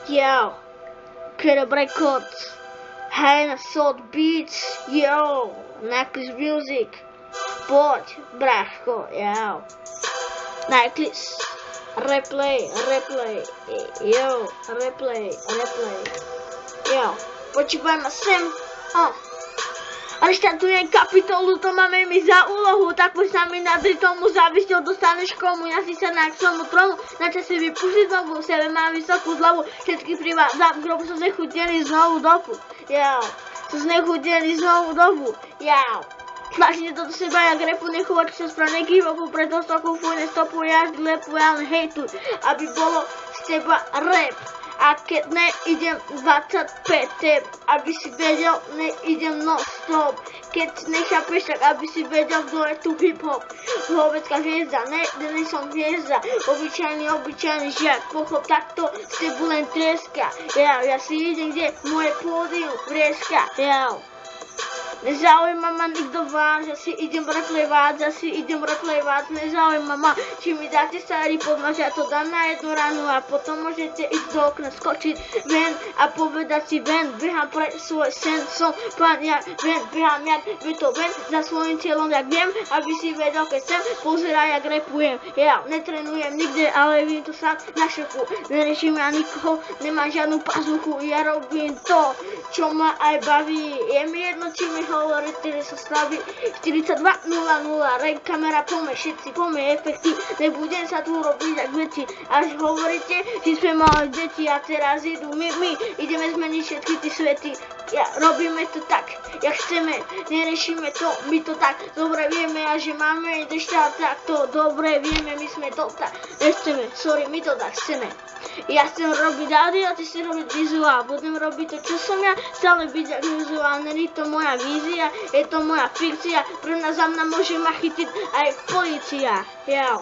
Yo, Creative Records, Hannah Salt Beats, yo, Necklace Music, poď, bráško, yo, Necklace, replay, yo, replay, yo, počúvaj ma sem, Reštartujem kapitolu, to máme mi za úlohu, tak poď sa mi nadri tomu, závisťou dostaneš komu, ja si sa na svojmu trónu, na čase vypustiť znovu, sebe mám vysokú zlovu, všetky privázam, grobu sú znechutení znovu dobu, sú znechutení znovu dobu, tlačíte to do seba, jak repu, nechovať sa správne kývopu, preto stoku fuj, nestopuje až lepu, ja len hejtuj, aby bolo z teba rap. A keď neidem 25 tep, aby si vedel, neidem non-stop. Keď nechápeš, tak aby si vedel, kto je tu hip-hop. Hlovecká hviezda, ne som hviezda. Obyčajný žiak, pochop, takto z tebu len trieska. Ja si idem, kde moje pódium vrieska. Nezaujíma ma nikto vás, ja si idem replevať, nezaujíma ma, či mi dáte starý podmaž, ja to dám na jednu ranu a potom môžete ísť do okna, skočiť ven a povedať si ven, behám pre svoj sen, som pán, behám jak Beethoven, za svojím cieľom, jak viem, aby si vedel, keď sem pozeraj, jak repujem, ja netrenujem nikde, ale vím to sám na šoku, nereším ja nikoho, nemám žiadnu pazuchu, ja robím to, čo ma aj baví, je mi jedno, či mi hovoríte, že sa slaví 42.00, rek, kamera, pome, všetci, pome, efekty, nebudem sa tu robiť jak veci, až hovoríte, že sme mali deti a teraz idú, my ideme zmeniť všetky tie svety, robíme to tak, jak chceme, neriešime to, my to tak, dobre vieme, a že máme štát, tak to, dobre vieme, my sme to tak, nechceme, sorry, my to tak chceme. Ja chcem robiť audio, ty si robiť vizuál, budem robiť to, čo som ja, stále byť jak vizuálne, je to moja vízia, je to moja fikcia, pre nás za mňa môže ma chytiť aj polícia, ja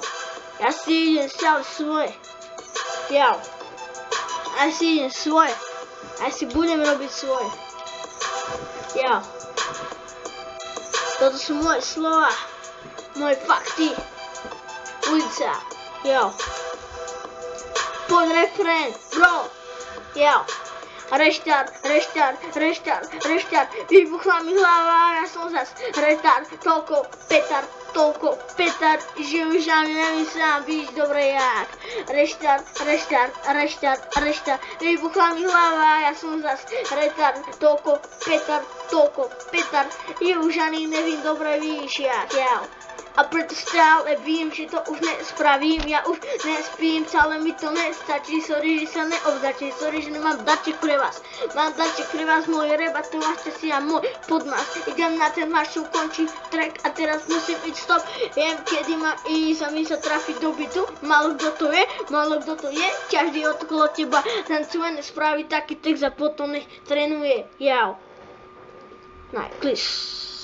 si idem stále svoje, ja si idem svoje, ja si budem robiť svoje, toto sú moje slova, moje fakty, ulica, poď refrén, bro, reštart, vybuchla mi hlava, ja som zas retard, toľko petard, že už ani nemyslám byť dobre jak. Reštart, vybuchla mi hlava, ja som zas retard, toľko petard, že už ani nevím dobre víš jak, A preto stále vím, že to už nespravím, ja už nespím, celé mi to nestačí, sorry, že sa neobzačí, sorry, že nemám daček pre vás. Mám daček pre vás, môj rap a to máte si a môj podmas. Idem na ten maršov, končí track a teraz musím ísť stop. Viem, kedy mám ísť a mi sa trafiť do bytu, málo kto to je, každý okolo teba tancuje, nespraví taký text a potom nech trénuje, Necklace.